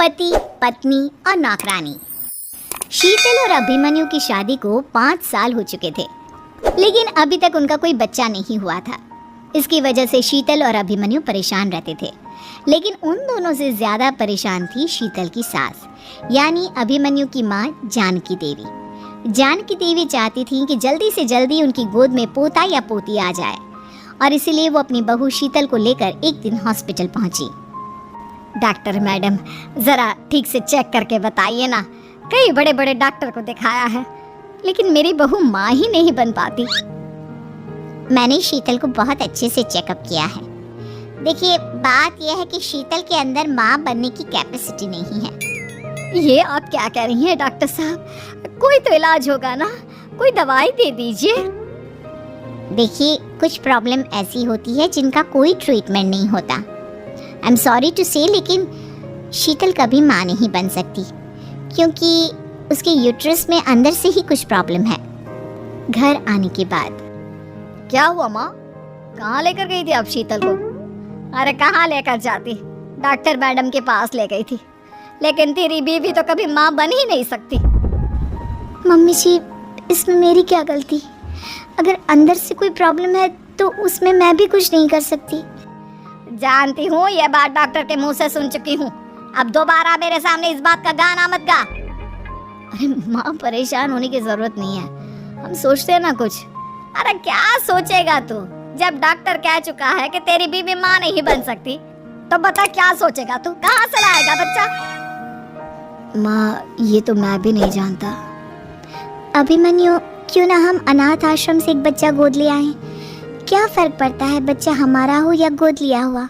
पति, पत्नी और नौकरानी। शीतल और अभिमन्यु की शादी को 5 साल हो चुके थे, लेकिन अभी तक उनका कोई बच्चा नहीं हुआ था। इसकी वजह से शीतल और अभिमन्यु परेशान रहते थे, लेकिन उन दोनों से ज़्यादा परेशान थी शीतल की सास, यानी अभिमन्यु की माँ जानकी देवी। जानकी देवी चाहती थी कि जल्दी से जल्दी उनकी गोद में पोता या पोती आ जाए, और इसीलिए वो अपनी बहू शीतल को लेकर एक दिन हॉस्पिटल पहुंची। डॉक्टर मैडम, ज़रा ठीक से चेक करके बताइए ना, कई बड़े बड़े डॉक्टर को दिखाया है, लेकिन मेरी बहू माँ ही नहीं बन पाती। मैंने शीतल को बहुत अच्छे से चेकअप किया है। देखिए, बात यह है कि शीतल के अंदर माँ बनने की कैपेसिटी नहीं है। ये आप क्या कह रही हैं डॉक्टर साहब? कोई तो इलाज होगा ना, कोई दवाई दे दीजिए। देखिए, कुछ प्रॉब्लम ऐसी होती है जिनका कोई ट्रीटमेंट नहीं होता। आई एम सॉरी टू से, लेकिन शीतल कभी माँ नहीं बन सकती, क्योंकि उसके यूट्रस में अंदर से ही कुछ प्रॉब्लम है। घर आने के बाद क्या हुआ माँ? कहाँ लेकर गई थी आप शीतल को? अरे कहाँ लेकर जाती, डॉक्टर मैडम के पास ले गई थी, लेकिन तेरी बीवी तो कभी माँ बन ही नहीं सकती। मम्मी जी, इसमें मेरी क्या गलती? अगर अंदर से कोई प्रॉब्लम है तो उसमें मैं भी कुछ नहीं कर सकती। जानती हूँ, ये बात डॉक्टर के मुंह से सुन चुकी हूँ। अब दोबारा मेरे सामने इस बात का गाना मत गा। अरे माँ, परेशान होने की जरूरत नहीं है, हम सोचते हैं ना कुछ। अरे क्या सोचेगा तू? जब डॉक्टर कह चुका है कि तेरी बीवी माँ नहीं बन सकती, तो बता क्या सोचेगा तू? कहाँ से लाएगा बच्चा? माँ, ये तो मैं भी नहीं जानता। अभिमन्यु, क्यों ना हम अनाथ आश्रम से एक बच्चा गोद ले आए? क्या फर्क पड़ता है बच्चा हमारा हो या गोद लिया हुआ?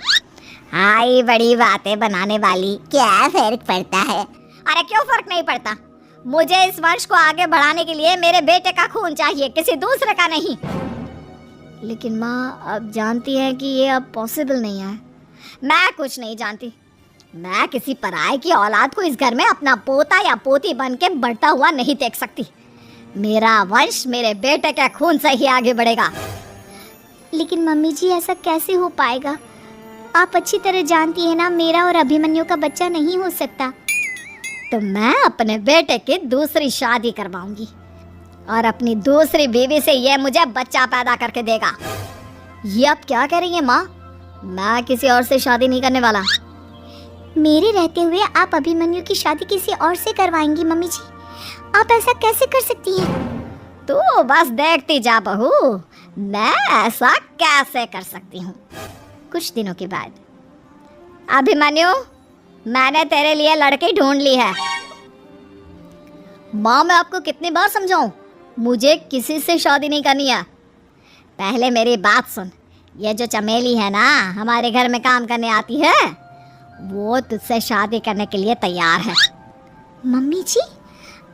हाँ, ये बड़ी बातें बनाने वाली, क्या फर्क पड़ता है? अरे क्यों फर्क नहीं पड़ता? मुझे इस वंश को आगे बढ़ाने के लिए मेरे बेटे का खून चाहिए, किसी दूसरे का नहीं। लेकिन माँ, आप जानती हैं कि ये अब पॉसिबल नहीं है। मैं कुछ नहीं जानती। मैं किसी पराये की औलाद को इस घर में अपना पोता या पोती बन के बढ़ता हुआ नहीं देख सकती। मेरा वंश मेरे बेटे के खून से ही आगे बढ़ेगा। लेकिन मम्मी जी, ऐसा कैसे हो पाएगा? आप अच्छी तरह जानती हैं ना, मेरा और अभिमन्यु का बच्चा नहीं हो सकता। तो मैं अपने बेटे की दूसरी शादी करवाऊंगी, और अपनी दूसरी बीवी से ये मुझे बच्चा पैदा करके देगा। ये आप क्या कह रही हैं माँ? मैं किसी और से शादी नहीं करने वाला। मेरे रहते हुए आप अभिमन्यु की शादी किसी और से करवाएंगी? मम्मी जी, आप ऐसा कैसे कर सकती हैं? तू बस देखती जा बहू, मैं ऐसा कैसे कर सकती हूँ। कुछ दिनों के बाद, अभिमन्यु, मैंने तेरे लिए लड़की ढूंढ ली है। माँ, मैं आपको कितनी बार समझाऊं, मुझे किसी से शादी नहीं करनी है। पहले मेरी बात सुन। ये जो चमेली है ना, हमारे घर में काम करने आती है, वो तुझसे शादी करने के लिए तैयार है। मम्मी जी,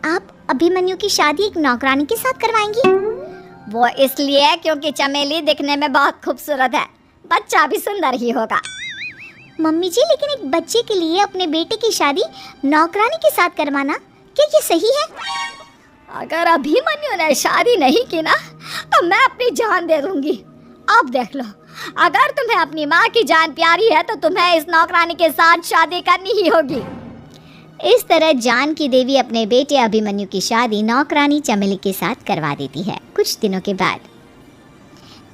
आप अभिमन्यु की शादी एक नौकरानी के साथ करवाएंगी? वो इसलिए क्योंकि चमेली दिखने में बहुत खूबसूरत है, बच्चा भी सुंदर ही होगा। मम्मी जी, लेकिन एक बच्चे के लिए अपने बेटे की शादी नौकरानी के साथ करवाना, क्या ये सही है? अगर अभिमन्यु ने शादी नहीं की ना, तो मैं अपनी जान दे दूंगी। अब देख लो, अगर तुम्हें अपनी माँ की जान प्यारी है तो तुम्हें इस नौकरानी के साथ शादी करनी ही होगी। इस तरह जानकी देवी अपने बेटे अभिमन्यु की शादी नौकरानी चमेली के साथ करवा देती है। कुछ दिनों के बाद,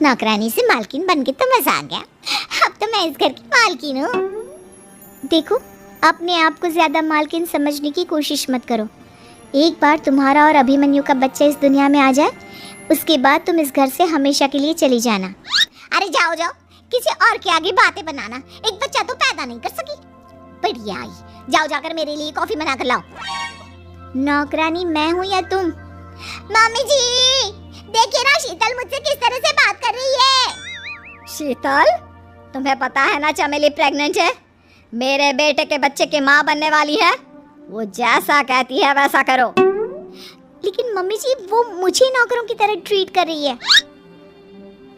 नौकरानी से मालकिन बन के तो मजा आ गया, अब तो मैं इस घर की मालकिन हूँ। देखो, अपने आप को ज्यादा मालकिन समझने की कोशिश मत करो। एक बार तुम्हारा और अभिमन्यु का बच्चा इस दुनिया में आ जाए, उसके बाद तुम इस घर से हमेशा के लिए चली जाना। अरे जाओ जाओ, किसी और के आगे बातें बनाना, एक बच्चा तो पैदा नहीं कर सकी। बढ़िया आई, जाओ जाकर मेरे लिए कॉफी बना कर लाओ। नौकरानी मैं हूँ या तुम? मम्मी जी, देखिए ना, शीतल मुझसे किस तरह से बात कर रही है। शीतल, तुम्हें पता है ना चमेली प्रेग्नेंट है, मेरे बेटे के बच्चे की माँ बनने वाली है। वो जैसा कहती है वैसा करो। लेकिन मम्मी जी, वो मुझे नौकरों की तरह ट्रीट कर रही है।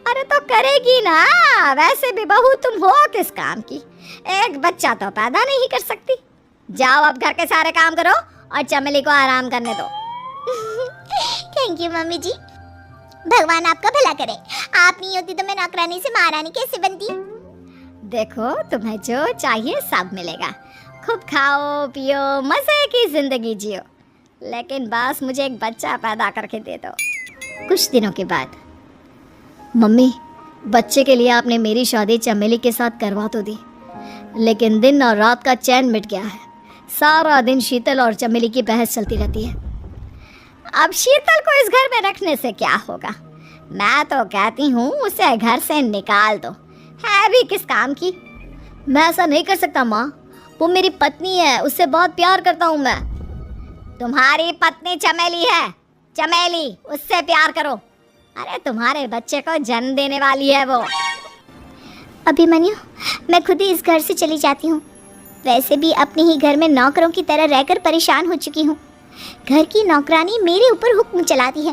अरे तो करेगी ना, वैसे भी बहू तुम हो किस काम की, एक बच्चा तो पैदा नहीं कर सकती। जाओ अब घर के सारे काम करो और चमेली को आराम करने दो। थैंक यू मम्मी जी, भगवान आपका भला करे। आप नहीं होती तो मैं नौकरानी से महारानी कैसे बनती। देखो, तुम्हें जो चाहिए सब मिलेगा, खूब खाओ पियो, मज़े की ज़िंदगी जियो, लेकिन बस मुझे एक बच्चा पैदा करके दे दो। कुछ दिनों के बाद, मम्मी, बच्चे के लिए आपने मेरी शादी चमेली के साथ करवा तो दी, लेकिन दिन और रात का चैन मिट गया है। सारा दिन शीतल और चमेली की बहस चलती रहती है। अब शीतल को इस घर में रखने से क्या होगा? मैं तो कहती हूँ उसे घर से निकाल दो, है भी किस काम की। मैं ऐसा नहीं कर सकता माँ, वो मेरी पत्नी है, उससे बहुत प्यार करता हूँ मैं। तुम्हारी पत्नी चमेली है, चमेली, उससे प्यार करो। अरे तुम्हारे बच्चे को जन्म देने वाली है वो। अभिमन्यु, मैं खुद ही इस घर से चली जाती हूँ। वैसे भी अपने ही घर में नौकरों की तरह रहकर परेशान हो चुकी हूँ। घर की नौकरानी मेरे ऊपर हुक्म चलाती है,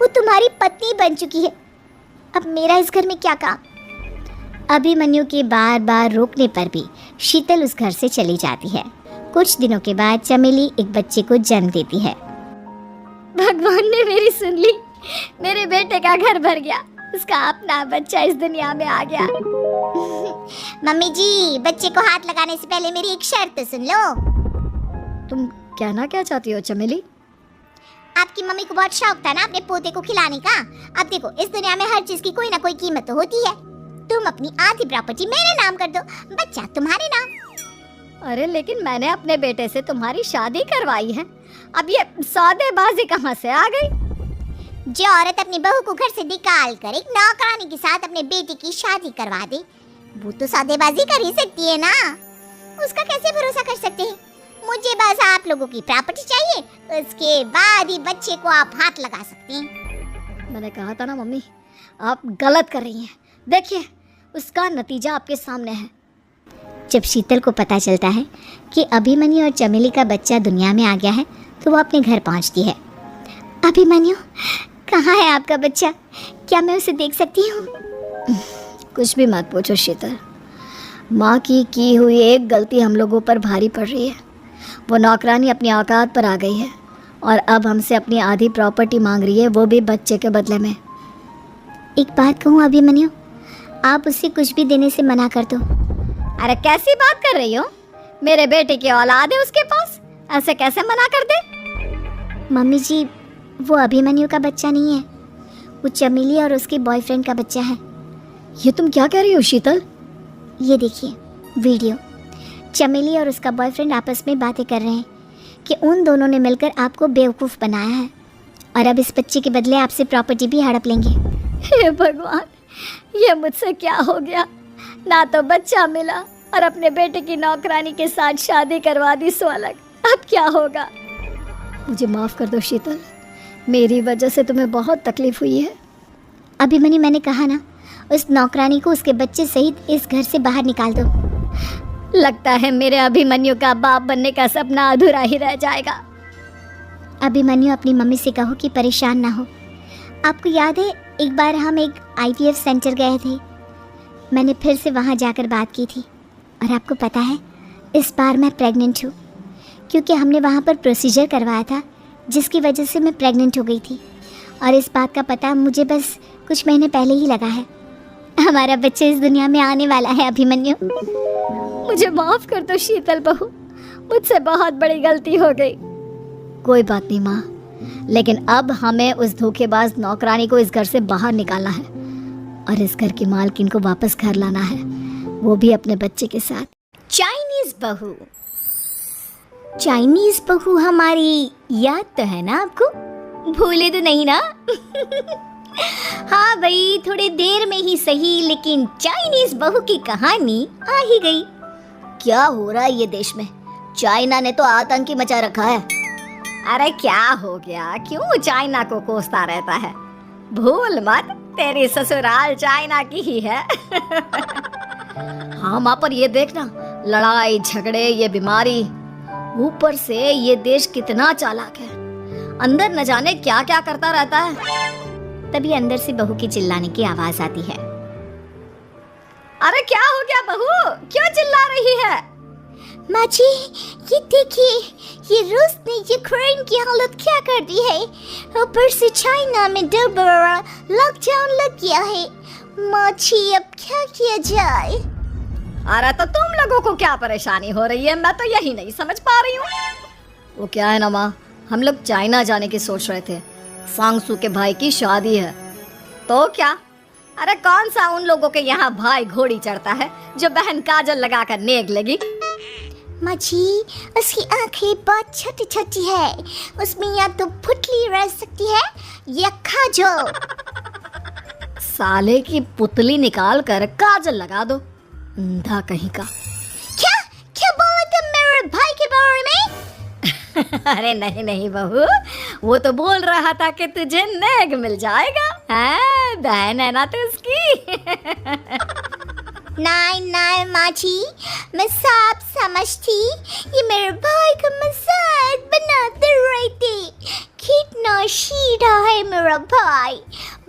वो तुम्हारी पत्नी बन चुकी है। अब मेरा इस घर में क्या काम? अभिमन्यु के बार बार रोकने पर भी शीतल उस घर से चली जाती है। कुछ दिनों के बाद चमेली एक बच्चे को जन्म देती है। भगवान ने मेरी सुन ली, मेरे बेटे का घर भर गया, उसका अपना बच्चा इस दुनिया में आ गया। मम्मी जी, बच्चे को हाथ लगाने से पहले मेरी एक शर्त सुन लो। तुम कहना क्या चाहती हो चमेली? आपकी मम्मी को बहुत शौक था ना अपने पोते को खिलाने का। अब देखो, इस दुनिया में हर चीज की कोई ना कोई कीमत तो होती है। तुम अपनी आधी प्रॉपर्टी मेरे नाम कर दो, बच्चा तुम्हारे नाम। अरे लेकिन मैंने अपने बेटे से तुम्हारी शादी करवाई है, अब ये सौदेबाजी कहाँ से आ गई? जो औरत अपनी बहू को घर से निकाल कर एक नौकरानी के साथ अपने बेटे की शादी करवा दे, वो तो सौदेबाजी कर ही सकती है ना। उसका कैसे भरोसा कर सकते हैं? मुझे बस आप लोगों की प्रॉपर्टी चाहिए, उसके बाद ही बच्चे को आप हाथ लगा सकते हैं। मैंने कहा था ना मम्मी, आप गलत कर रही हैं। देखिए, उसका नतीजा आपके सामने है। जब शीतल को पता चलता है कि अभिमन्यु और चमेली का बच्चा दुनिया में आ गया है, तो वो अपने घर पहुंचती है। अभिमन्यु, कहाँ है आपका बच्चा? क्या मैं उसे देख सकती हूँ? कुछ भी मत पूछो शीतल, माँ की हुई एक गलती हम लोगों पर भारी पड़ रही है। वो नौकरानी अपनी औकात पर आ गई है और अब हमसे अपनी आधी प्रॉपर्टी मांग रही है, वो भी बच्चे के बदले में। एक बात कहूँ अभिमन्यु, आप उससे कुछ भी देने से मना कर दो। अरे कैसी बात कर रही हो? मेरे बेटे की औलाद है उसके पास, ऐसे कैसे मना कर दे? मम्मी जी, वो अभिमन्यु का बच्चा नहीं है, वो चमेली और उसके बॉयफ्रेंड का बच्चा है। ये तुम क्या कह रही हो शीतल? ये देखिए वीडियो, चमेली और उसका बॉयफ्रेंड आपस में बातें कर रहे हैं कि उन दोनों ने मिलकर आपको बेवकूफ़ बनाया है और अब इस बच्चे के बदले आपसे प्रॉपर्टी भी हड़प लेंगे। हे भगवान, ये मुझसे क्या हो गया? ना तो बच्चा मिला और अपने बेटे की नौकरानी के साथ शादी करवा दी सो अलग। अब क्या होगा? मुझे माफ़ कर दो शीतल, मेरी वजह से तुम्हें बहुत तकलीफ हुई है। अभिमन्यु, मैंने कहा ना, उस नौकरानी को उसके बच्चे सहित इस घर से बाहर निकाल दो। लगता है मेरे अभिमन्यु का बाप बनने का सपना अधूरा ही रह जाएगा। अभिमन्यु, अपनी मम्मी से कहो कि परेशान ना हो। आपको याद है एक बार हम एक IVF सेंटर गए थे, मैंने फिर से वहाँ जाकर बात की थी और आपको पता है इस बार मैं प्रेग्नेंट हूँ, क्योंकि हमने वहाँ पर प्रोसीजर करवाया था जिसकी वजह से मैं प्रेग्नेंट हो गई थी। और इस बात का पता मुझे बस कुछ महीने पहले ही लगा है। हमारा बच्चा इस दुनिया में आने वाला है अभिमन्यु। मुझे माफ़ कर दो शीतल बहू, मुझसे बहुत बड़ी गलती हो गई। कोई बात नहीं माँ, लेकिन अब हमें उस धोखेबाज नौकरानी को इस घर से बाहर निकालना है और इस घर की मालकिन को वापस घर लाना है, वो भी अपने बच्चे के साथ। चाइनीज बहू हमारी याद तो है ना आपको? भूले तो नहीं ना? हाँ भाई, थोड़ी देर में ही सही, लेकिन चाइनीज बहू की कहानी आ ही गई। क्या हो रहा है ये देश में? चाइना ने तो आतंकी मचा रखा है। अरे क्या हो गया? क्यों चाइना को कोसता रहता है? भूल मत, तेरी ससुराल चाइना की ही है। हाँ माँ, पर ये देखना, लड़ाई झगड़े, ये बीमारी, ऊपर से ये देश कितना चालाक है, अंदर न जाने क्या क्या करता रहता है। तभी अंदर से बहू की चिल्लाने की आवाज आती है। अरे क्या हो गया बहू, क्यों चिल्ला रही है? माँ जी, ये देखिए, ये रूस ने यूक्रेन की हालत क्या कर दी है। ऊपर से चाइना में दोबारा लॉकडाउन लग गया है। माँ जी, अब क्या किया जाए? अरे तो तुम लोगों को क्या परेशानी हो रही है, मैं तो यही नहीं समझ पा रही हूँ। वो क्या है ना माँ, हम लोग चाइना जाने की सोच रहे थे, सांगसू के भाई की शादी है। तो क्या? अरे कौन सा उन लोगों के यहाँ भाई घोड़ी चढ़ता है जो बहन काजल लगाकर नेक लगी। माँ जी, उसकी आंखें बहुत छोटी छोटी है, उसमें या तो पुतली रह सकती है या काजल। साले की पुतली निकाल कर काजल लगा दो, अंधा कहीं का। क्या क्या बोला तुम मेरे भाई के बारे में? अरे नहीं नहीं बहू, वो तो बोल रहा था कि तुझे नेग मिल जाएगा। हाँ, बहन है ना तो उसकी। नहीं नहीं माँ जी, मैं सब समझती, ये मेरे भाई का मजाक बनाते रहते। कितना सीधा है मेरा भाई,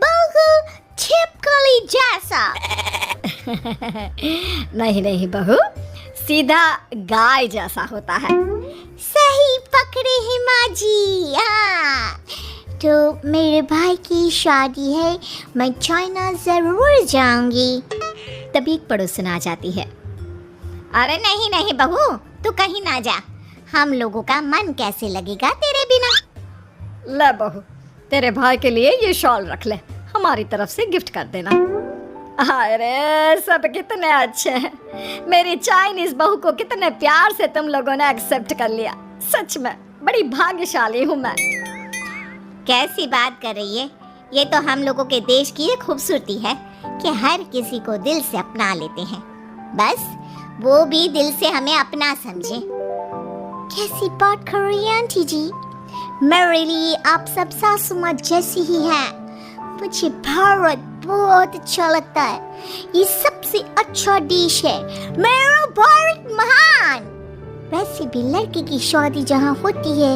बिल्कुल छिपकली जैसा। नहीं नहीं बहू, सीधा गाय जैसा होता है। सही पकड़े हैं माँ जी। हाँ, तो मेरे भाई की शादी है, मैं चाइना जरूर जाऊंगी। तभी एक पड़ोसन आ जाती है। अरे नहीं नहीं बहू, तू कहीं ना जा, हम लोगों का मन कैसे लगेगा तेरे बिना। ले बहू, तेरे भाई के लिए ये शॉल रख ले, हमारी तरफ से गिफ्ट कर देना। अरे सब कितने अच्छे हैं, मेरी चाइनीज बहू को कितने प्यार से तुम लोगों ने एक्सेप्ट कर लिया। सच में बड़ी भाग्यशाली हूँ मैं। कैसी बात कर रही है, ये तो हम लोगों के देश की एक खूबसूरती है कि हर किसी को दिल से अपना लेते हैं, बस वो भी दिल से हमें अपना समझे। कैसी बात कर रही है आंटी जी, मेरे लिए आप सब सासू माँ जैसी ही हैं। मुझे भारत बहुत अच्छा लगता है, ये सबसे अच्छा देश है, मेरा भारत महान। वैसे भी लड़की की शादी जहाँ होती है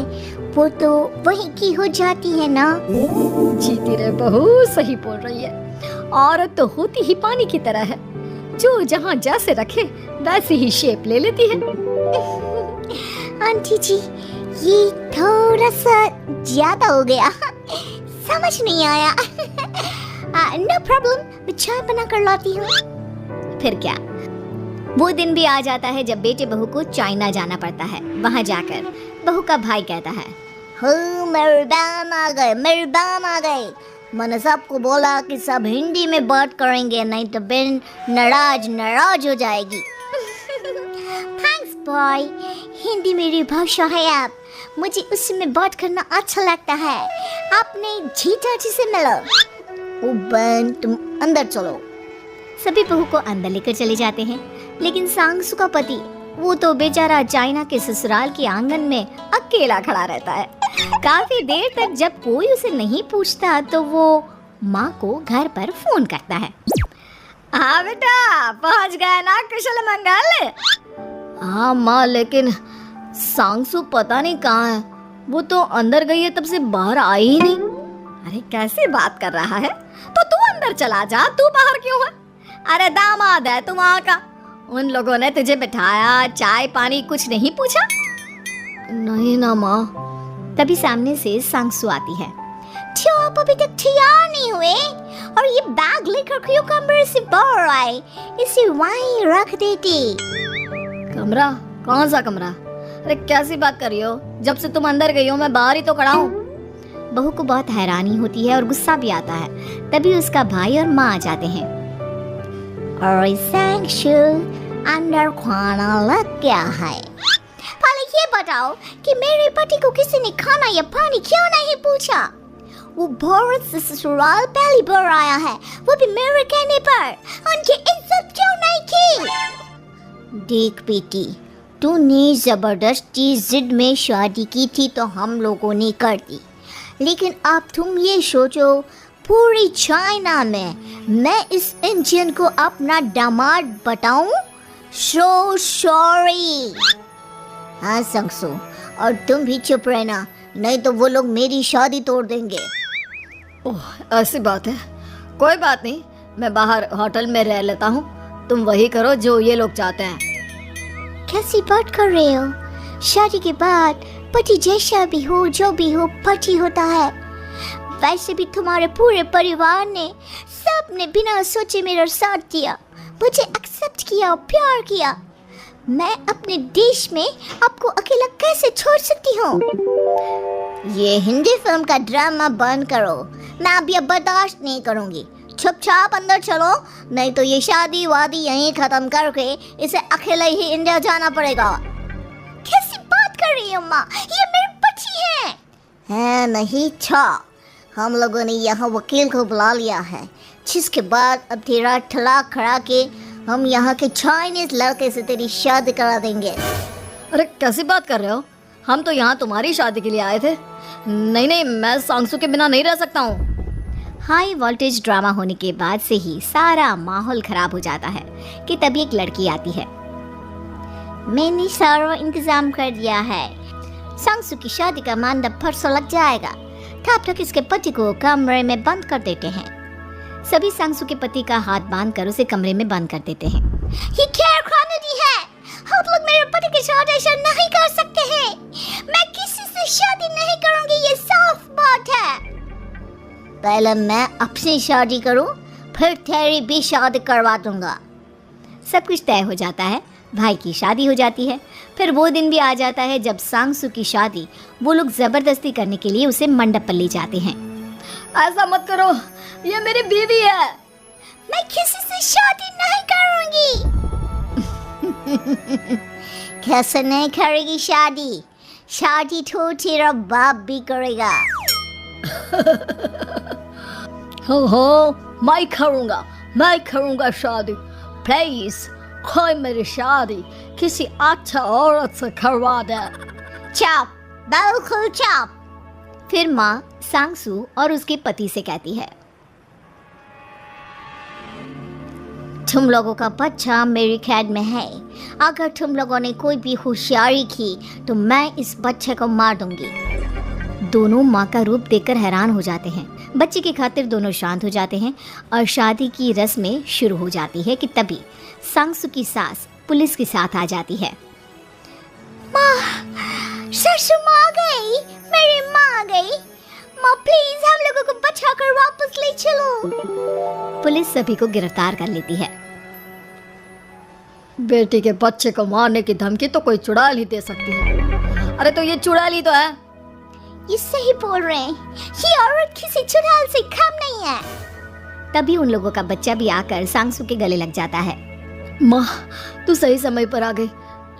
वो तो वहीं की हो जाती है ना। जीती रे बहू, सही बोल रही है। औरत तो होती ही पानी की तरह है, जो जहाँ जैसे रखे वैसे ही शेप ले लेती है। आंटी जी, ये थोड़ा सा ज्यादा हो गया, समझ नहीं आया। नो प्रॉब्लम, मैं चाय बना कर लाती हूँ। फिर क्या, वो दिन भी आ जाता है जब बेटे बहू को चाइना जाना पड़ता है। वहाँ जाकर बहू का भाई कहता है, मेरे दाम आ गए, मेरे दाम आ गए। मैंने सबको बोला कि सब हिंदी में बात करेंगे, नहीं तो बहन नाराज हो जाएगी। थैंक्स बॉय, हिंदी मेरी भाषा है, आप मुझे उसी में बात करना अच्छा लगता है। आपने जीजा जी से मिलो। ओ बहन, तुम अंदर चलो। सभी बहू को अंदर लेकर चले जाते हैं, लेकिन सांगसू का पति वो तो बेचारा चाइना के ससुराल के आंगन में अकेला खड़ा रहता है। काफी देर तक जब कोई उसे नहीं पूछता तो वो माँ को घर पर फोन करता है। हाँ बेटा, पहुँच गए ना कुशल मंगल? हाँ माँ, लेकिन सांगसू पता नहीं कहाँ है, वो तो अंदर गई है तब से बाहर आई ही नहीं। अरे कैसे बात कर रहा है, तो तू अंदर चला जा, तू बाहर क्यों है? अरे दामाद है तू वहाँ का, उन लोगों ने तुझे बिठाया, चाय पानी कुछ नहीं पूछा? नहीं ना माँ। तभी सामने से सांगसू आती है। क्यों आप अभी तक तैयार नहीं हुए? और ये बैग लेकर क्यों कमरे से बाहर आए? इसे वहीं रख देती। कमरा? कौन सा कमरा? अरे कैसी बात कर रही हो, जब से तुम अंदर गई हो मैं बाहर ही तो खड़ा हूँ। बहू को बहुत हैरानी होती है और गुस्सा भी आता है। तभी उसका भाई और माँ आ जाते हैं। अरे सांगसू, अंदर खाना लग गया है। पहले ये बताओ कि मेरे पति को किसी ने खाना या पानी क्यों नहीं पूछा? वो भारत से ससुराल पहली बार आया है, वो भी मेरे कहने पर। उनकी इज्जत क्यों नहीं की? देख बेटी, तूने जबरदस्ती जिद में शादी की थी तो हम लोगों ने कर दी, लेकिन अब तुम ये सोचो, पूरी चाइना में मैं इस इंडियन को अपना दामाद बताऊं? So sorry. हाँ सांगसू, और तुम भी चुप रहना, नहीं तो वो लोग मेरी शादी तोड़ देंगे। ओह, ऐसी बात है, कोई बात नहीं, मैं बाहर होटल में रह लेता हूँ, तुम वही करो जो ये लोग चाहते हैं। कैसी बात कर रहे हो? शादी के बाद पति जैसा भी हो, जो भी हो, पति होता है। वैसे भी तुम्हारे पूरे परिवार ने, सबने बिना सोचे मेरा साथ दिया। मुझे एक्सेप्ट किया, प्यार किया। मैं अपने देश में आपको अकेला कैसे छोड़ सकती हूँ? ये हिंदी फिल्म का ड्रामा बंद करो, मैं अब ये बर्दाश्त नहीं करूँगी। चुपचाप अंदर चलो, नहीं तो ये शादी वादी यहीं खत्म करके इसे अकेले ही इंडिया जाना पड़ेगा। कैसी बात कर रही हो माँ, ये मेरी बच्ची है नहीं छा। हम लोगों ने यहाँ वकील को बुला लिया है, जिसके बाद अब तेरा तलाक करा के हम यहाँ के चाइनीज लड़के से तेरी शादी करा देंगे। अरे कैसी बात कर रहे हो? हम तो यहाँ तुम्हारी शादी के लिए आए थे। नहीं नहीं, मैं सांगसू के बिना नहीं रह सकता हूँ। हाई वोल्टेज ड्रामा होने के बाद से ही सारा माहौल खराब हो जाता है कि तभी एक लड़की आती है। मैंने सारा इंतजाम कर दिया है, सांगसू की शादी का मंडप परसों लग जाएगा। तब तक इसके पति को कमरे में बंद कर देते हैं। सभी सांगसू के पति का हाथ बांधकर उसे कमरे में बंद कर देते हैं। ये क्या कानूनी है? आप लोग मेरे पति के साथ ऐसा नहीं कर सकते हैं। मैं किसी से शादी नहीं करूंगी, ये साफ बात है। पहले मैं अपनी शादी करूं, फिर तेरी भी शादी करवा दूंगा। सब कुछ तय हो जाता है, भाई की शादी हो जाती है। फिर वो दिन भी आ जाता है जब सांगसू की शादी वो लोग जबरदस्ती करने के लिए उसे मंडप पर ले जाते हैं। ऐसा मत करो, ये मेरी बीवी है। मैं किसी से शादी नहीं करूंगी। कैसे नहीं करेगी शादी? शादी तो तेरा बाप भी करेगा। हो मैं करूंगा शादी। प्लीज कोई मेरी शादी किसी अच्छा औरत से करवा दे। चुप, बिल्कुल चुप। फिर माँ सांगसू और उसके पति से कहती है, तुम लोगों का बच्चा मेरी कैद में है। अगर तुम लोगों ने कोई भी होशियारी की तो मैं इस बच्चे को मार दूंगी। दोनों माँ का रूप देखकर हैरान हो जाते हैं। बच्चे की खातिर दोनों शांत हो जाते हैं और शादी की रस्में शुरू हो जाती है कि तभी सांगसू की सास पुलिस के साथ आ जाती है। माँ, ससुर माँ आ गई, मेरी माँ आ गई। माँ प्लीज हम लोगों को बचाकर वापस ले चलो। पुलिस सभी को गिरफ्तार कर लेती है। बेटी के बच्चे को मारने की धमकी तो कोई चुड़ैल ही दे सकती है। अरे तो ये चुड़ैल ही तो है। ये सही बोल रहे हैं, ये औरत किसी चुड़ैल से कम नहीं है। तभी उन लोगों का बच्चा भी आकर सांगसू के गले लग जाता है। माँ, तू सही समय पर आ गई,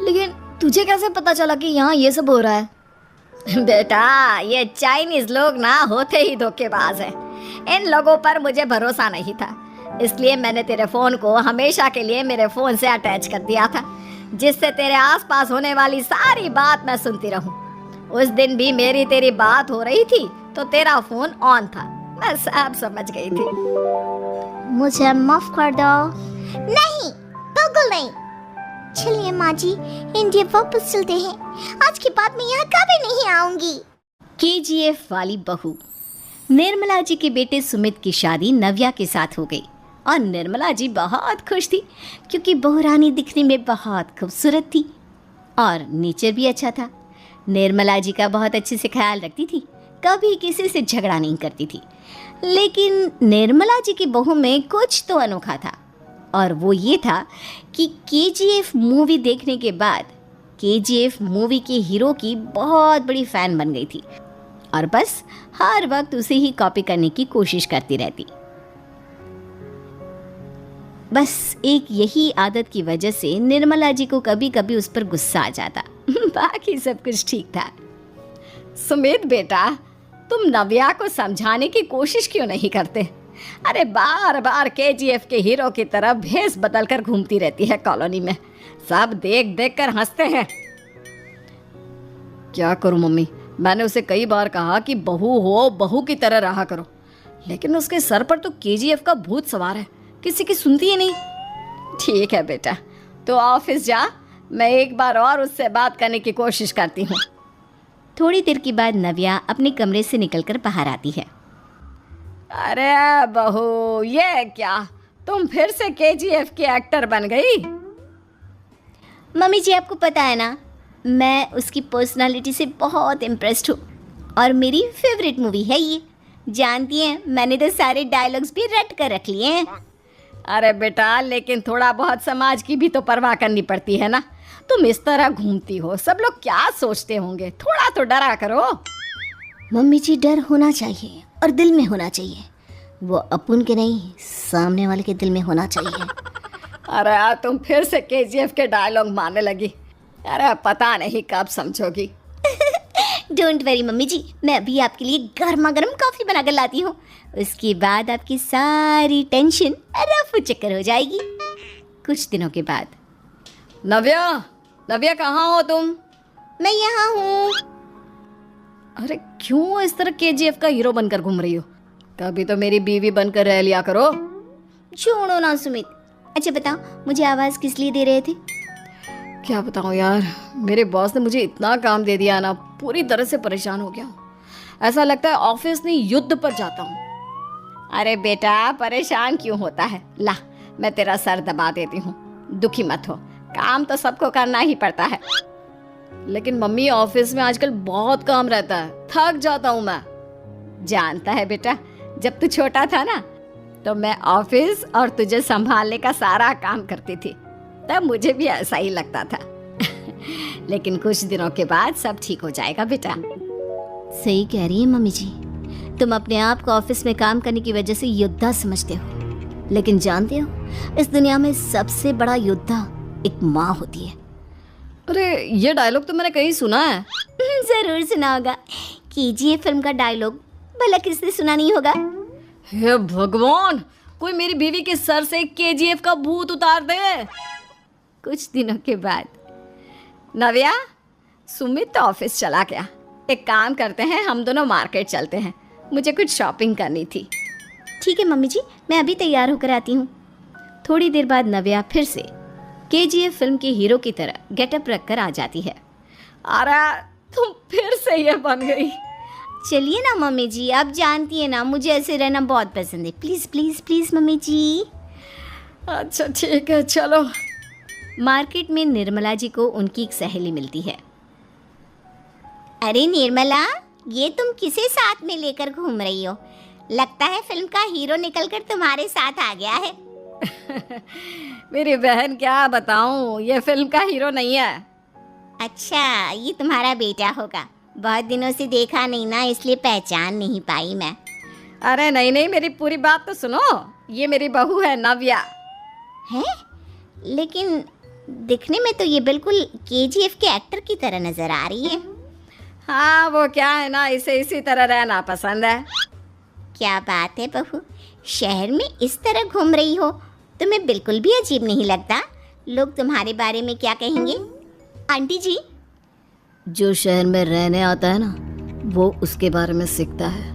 लेकिन तुझे कैसे पता चला कि यहाँ ये सब हो रहा है? बेटा, ये चाइनीज लोग ना होते ही धोखेबाज हैं। इन लोगों पर मुझे भरोसा नहीं था, इसलिए मैंने तेरे फोन को हमेशा के लिए मेरे फोन से अटैच कर दिया था, जिससे तेरे आसपास होने वाली सारी बात मैं सुनती रहूं। उस दिन भी मेरी तेरी बात हो रही थी तो तेरा फोन ऑन था, मैं सब समझ गई थी। मुझे माफ कर दो। नहीं, बिल्कुल नहीं। चलिए माँ जी, इंडिया वापस चलते हैं। आज के बाद मैं यहाँ कभी नहीं आऊंगी। KGF वाली बहू। निर्मला जी के बेटे सुमित की शादी नव्या के साथ हो गई और निर्मला जी बहुत खुश थी, क्योंकि बहू रानी दिखने में बहुत खूबसूरत थी और नेचर भी अच्छा था। निर्मला जी का बहुत अच्छे से ख्याल रखती थी, कभी किसी से झगड़ा नहीं करती थी। लेकिन निर्मला जी की बहू में कुछ तो अनोखा था, और वो ये था कि KGF मूवी देखने के बाद KGF मूवी के हीरो की बहुत बड़ी फ़ैन बन गई थी और बस हर वक्त उसे ही कॉपी करने की कोशिश करती रहती। बस एक यही आदत की वजह से निर्मला जी को कभी कभी उस पर गुस्सा आ जाता। बाकी सब कुछ ठीक था। सुमित बेटा, तुम नव्या को समझाने की कोशिश क्यों नहीं करते? अरे बार बार KGF के हीरो की तरह भेस बदल कर घूमती रहती है कॉलोनी में, सब देख देख कर हंसते हैं। क्या करूं मम्मी, मैंने उसे कई बार कहा कि बहू हो, बहू की तरह रहा करो, लेकिन उसके सर पर तो KGF का भूत सवार है, किसी की सुनती ही नहीं। ठीक है बेटा, तो ऑफिस जा, मैं एक बार और उससे बात करने की कोशिश करती हूँ। थोड़ी देर के बाद नव्या अपने कमरे से निकलकर बाहर आती है। अरे बहू, ये क्या, तुम फिर से KGF की एक्टर बन गई? मम्मी जी, आपको पता है ना, मैं उसकी पर्सनालिटी से बहुत इम्प्रेस्ड हूँ और मेरी फेवरेट मूवी है ये। जानती हैं, मैंने तो सारे डायलॉग्स भी रट कर रख लिए हैं। अरे बेटा, लेकिन थोड़ा बहुत समाज की भी तो परवाह करनी पड़ती है ना। तुम इस तरह घूमती हो, सब लोग क्या सोचते होंगे, थोड़ा तो डरा करो। मम्मी जी, डर होना चाहिए और दिल में होना चाहिए। वो अपुन के नहीं, सामने वाले के दिल में होना चाहिए। अरे यार, तुम फिर से केजीएफ के डायलॉग मारने लगी। अरे पता नहीं कब समझोगी। डोंट वरी मम्मी जी, मैं अभी आपके लिए गर्मा गर्म कॉफ़ी बना कर लाती हूँ। उसके बाद आपकी सारी टेंशन रफू चक्कर हो जाएगी कुछ दिनों के बाद। नव्या, नव्या कहाँ हो तुम? मैं यहाँ हूँ। अरे क्यों इस तरह केजीएफ का हीरो बनकर घूम रही हो? कभी तो मेरी बीवी बनकर रह लिया करो। छोड़ो ना सुमित। अच्छा बताओ, मुझे आवाज़ किस लिए दे रहे थे? क्या बताऊँ यार, मेरे बॉस ने मुझे इतना काम दे दिया ना, पूरी तरह से परेशान हो गया हूँ। ऐसा लगता है ऑफिस नहीं युद्ध पर जाता हूँ। अरे बेटा, परेशान क्यों होता है? ला, मैं तेरा सर दबा देती हूँ, दुखी मत हो। काम तो सबको करना ही पड़ता है। लेकिन मम्मी, ऑफिस में आजकल बहुत काम रहता है, थक जाता हूँ मैं। जानता है बेटा, जब तू छोटा था ना, तो मैं ऑफिस और तुझे संभालने का सारा काम करती थी, तब मुझे भी ऐसा ही लगता था। लेकिन कुछ दिनों के बाद सब ठीक हो जाएगा बेटा। सही कह रही है मम्मी जी। तुम अपने आप को ऑफिस में काम करने की वजह से योद्धा समझते हो, लेकिन जानते हो, इस दुनिया में सबसे बड़ा योद्धा एक माँ होती है। अरे ये डायलॉग तो मैंने कहीं सुना है। जरूर सुना होगा। केजीएफ फिल्म का डायलॉग भला किसने सुना नहीं होगा? हे भगवान, कोई मेरी बीवी के सर से केजीएफ का भूत उतार दे। कुछ दिनों के बाद। नव्या, सुमित तो ऑफिस चला गया। एक काम करते हैं, हम दोनों मार्केट चलते हैं, मुझे कुछ शॉपिंग करनी थी। ठीक है मम्मी जी, मैं अभी तैयार होकर आती हूँ। थोड़ी देर बाद नव्या फिर से केजीएफ फिल्म के हीरो की तरह गेटअप रखकर आ जाती है। अरे तुम फिर से ये बन गई। चलिए ना मम्मी जी, आप जानती है ना, मुझे ऐसे रहना बहुत पसंद है। प्लीज़ प्लीज़ प्लीज़ मम्मी जी। अच्छा ठीक है, चलो। मार्केट में निर्मला जी को उनकी एक सहेली मिलती है। अरे निर्मला, ये तुम किसे साथ में लेकर घूम रही हो? लगता है फिल्म का हीरो निकलकर तुम्हारे साथ आ गया है। मेरी बहन, क्या बताऊं, ये फिल्म का हीरो नहीं है। अच्छा, ये तुम्हारा बेटा होगा। बहुत दिनों से देखा नहीं ना, इसलिए पहचान नहीं पाई मैं। अरे नहीं नहीं, मेरी पूरी बात तो सुनो। ये मेरी बहू है नव्या। है? लेकिन दिखने में तो ये बिल्कुल केजीएफ के एक्टर की तरह नजर आ रही है। हाँ, वो क्या है ना, इसे इसी तरह रहना पसंद है। क्या बात है बहू, शहर में इस तरह घूम रही हो, तुम्हें बिल्कुल भी अजीब नहीं लगता? लोग तुम्हारे बारे में क्या कहेंगे? आंटी जी, जो शहर में रहने आता है ना, वो उसके बारे में सीखता है,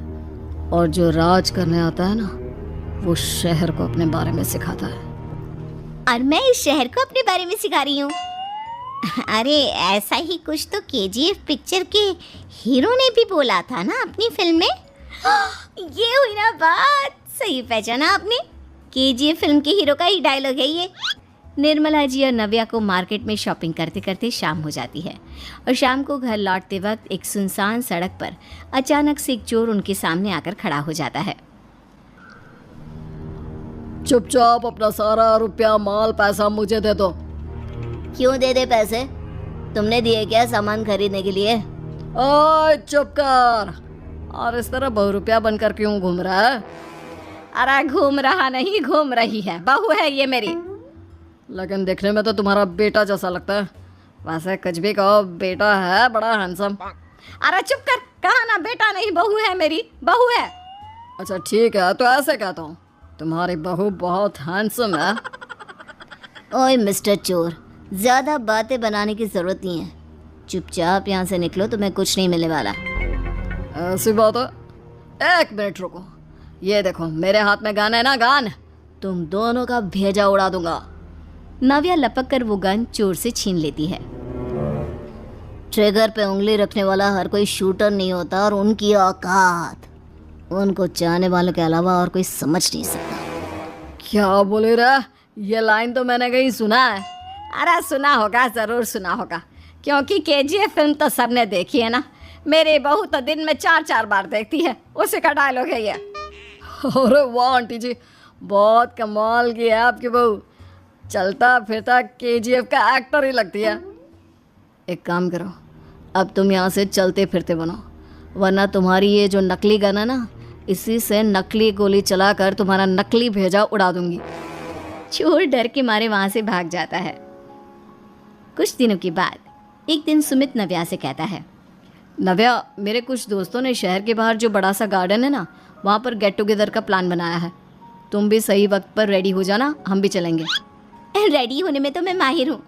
और जो राज करने आता है ना, वो शहर को अपने बारे में सिखाता है। और मैं इस शहर को अपने बारे में सिखा रही हूँ। अरे ऐसा ही कुछ तो केजीएफ पिक्चर के हीरो ने भी बोला था ना अपनी फिल्म में। ये हुई ना बात, सही पहचाना आपने। केजीएफ फिल्म के हीरो का ही डायलॉग है ये। निर्मला जी और नव्या को मार्केट में शॉपिंग करते करते शाम हो जाती है, और शाम को घर लौटते वक्त एक सुनसान सड़क पर अचानक से एक चोर उनके सामने आकर खड़ा हो जाता है। चुपचाप अपना सारा रुपया, माल, पैसा मुझे दे दो। क्यों दे दे पैसे? तुमने दिए क्या सामान खरीदने के लिए? ओए चुप कर। और इस तरह बहु रुपया बनकर क्यों घूम रहा है? अरे घूम रहा नहीं, घूम रही है, बहू है ये मेरी। लेकिन देखने में तो तुम्हारा बेटा जैसा लगता है। वैसे कुछ भी कहो, बेटा है बड़ा हैंडसम। अरे चुप कर, कहा ना बेटा नहीं, बहू है मेरी, बहू है। अच्छा ठीक है, तो ऐसे कहता हूँ, तुम्हारी बहू बहुत हैंडसम है। ओए मिस्टर चोर, ज़्यादा बातें बनाने की ज़रूरत नहीं है। चुपचाप यहाँ से निकलो, तुम्हें कुछ नहीं मिलने वाला। ऐसी बात है? एक मिनट रुको, ये देखो मेरे हाथ में गन है ना, गन, तुम दोनों का भेजा उड़ा दूंगा। नव्या लपक कर वो गन चोर से छीन लेती है। ट्रिगर पे उंगली रखने वाला हर कोई शूटर नहीं होता, और उनकी औकात उनको चाहने वालों के अलावा और कोई समझ नहीं सकता। क्या बोले रे? ये लाइन तो मैंने कहीं सुना है। अरे सुना होगा, ज़रूर सुना होगा, क्योंकि केजीएफ फिल्म तो सबने देखी है ना। मेरी बहू तो दिन में 4-4 बार देखती है, उसी का डायलॉग है ये। अरे वाह आंटी जी, बहुत कमाल की है आपकी बहू, चलता फिरता केजीएफ का एक्टर ही लगती है। एक काम करो, अब तुम यहाँ से चलते फिरते बनो, वरना तुम्हारी ये जो नकली गन है ना, इसी से नकली गोली चलाकर तुम्हारा नकली भेजा उड़ा दूंगी। चोर डर के मारे वहाँ से भाग जाता है। कुछ दिनों के बाद एक दिन सुमित नव्या से कहता है, नव्या, मेरे कुछ दोस्तों ने शहर के बाहर जो बड़ा सा गार्डन है ना, वहाँ पर गेट टुगेदर का प्लान बनाया है। तुम भी सही वक्त पर रेडी हो जाना, हम भी चलेंगे। रेडी होने में तो मैं माहिर हूँ,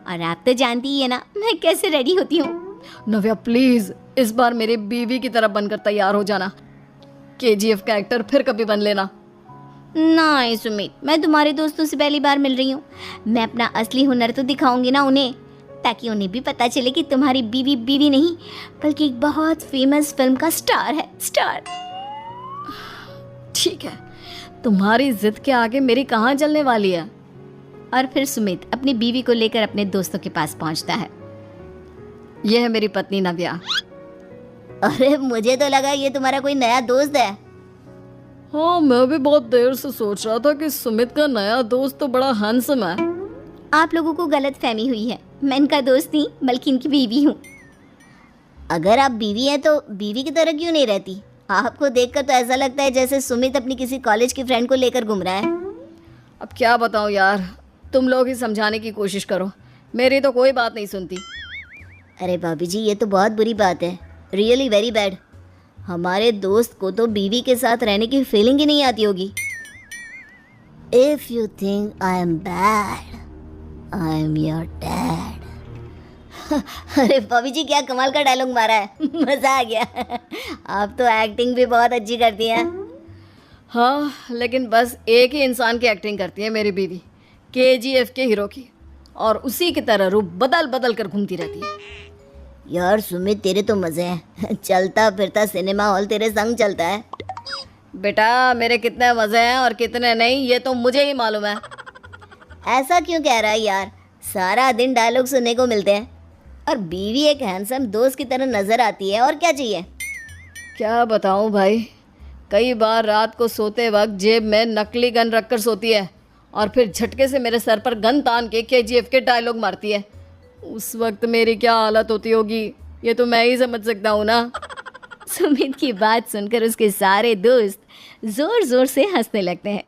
और आप तो जानती ही है ना मैं कैसे रेडी होती हूँ। नव्या प्लीज़, इस बार मेरी बीवी की तरह बनकर तैयार हो जाना। केजीएफ का एक्टर फिर कभी बन लेना। नहीं सुमित, मैं तुम्हारे दोस्तों से पहली बार मिल रही हूँ। मैं अपना असली हुनर तो दिखाऊंगी ना उन्हें, ताकि उन्हें भी पता चले कि तुम्हारी बीवी बीवी नहीं बल्कि एक बहुत फेमस फिल्म का स्टार है, स्टार। ठीक है, तुम्हारी जिद के आगे मेरी कहाँ जलने वाली है। और फिर सुमित अपनी बीवी को लेकर अपने दोस्तों के पास पहुंचता है। यह है मेरी पत्नी नव्या। अरे मुझे तो लगा ये तुम्हारा कोई नया दोस्त है। हाँ, मैं भी बहुत देर से सोच रहा था कि सुमित का नया दोस्त तो बड़ा हैंडसम है। आप लोगों को गलत फहमी हुई है, मैं इनका दोस्त नहीं बल्कि इनकी बीवी हूँ। अगर आप बीवी हैं तो बीवी की तरह क्यों नहीं रहती? आपको देखकर तो ऐसा लगता है जैसे सुमित अपनी किसी कॉलेज की फ्रेंड को लेकर घूम रहा है। अब क्या बताऊँ यार, तुम लोग ही समझाने की कोशिश करो, मेरी तो कोई बात नहीं सुनती। अरे भाभी जी, ये तो बहुत बुरी बात है, रियली वेरी बैड। हमारे दोस्त को तो बीवी के साथ रहने की फीलिंग ही नहीं आती होगी। If you think I am bad, I am your dad. अरे भाभी जी, क्या कमाल का डायलॉग मारा है, मज़ा आ गया। आप तो एक्टिंग भी बहुत अच्छी करती हैं। हाँ, लेकिन बस एक ही इंसान की एक्टिंग करती है मेरी बीवी, केजीएफ के हीरो की, और उसी की तरह रूप बदल बदल कर घूमती रहती है। यार सुमित, तेरे तो मज़े हैं, चलता फिरता सिनेमा हॉल तेरे संग चलता है। बेटा, मेरे कितने मज़े हैं और कितने नहीं ये तो मुझे ही मालूम है। ऐसा क्यों कह रहा है यार, सारा दिन डायलॉग सुनने को मिलते हैं, और बीवी एक हैंडसम दोस्त की तरह नज़र आती है, और क्या चाहिए। क्या बताऊँ भाई, कई बार रात को सोते वक्त जेब में नकली गन रखकर सोती है और फिर झटके से मेरे सर पर गन तान के केजीएफ के डायलॉग मारती है। उस वक्त मेरी क्या हालत होती होगी ये तो मैं ही समझ सकता हूँ ना। सुमित की बात सुनकर उसके सारे दोस्त जोर जोर से हंसने लगते हैं।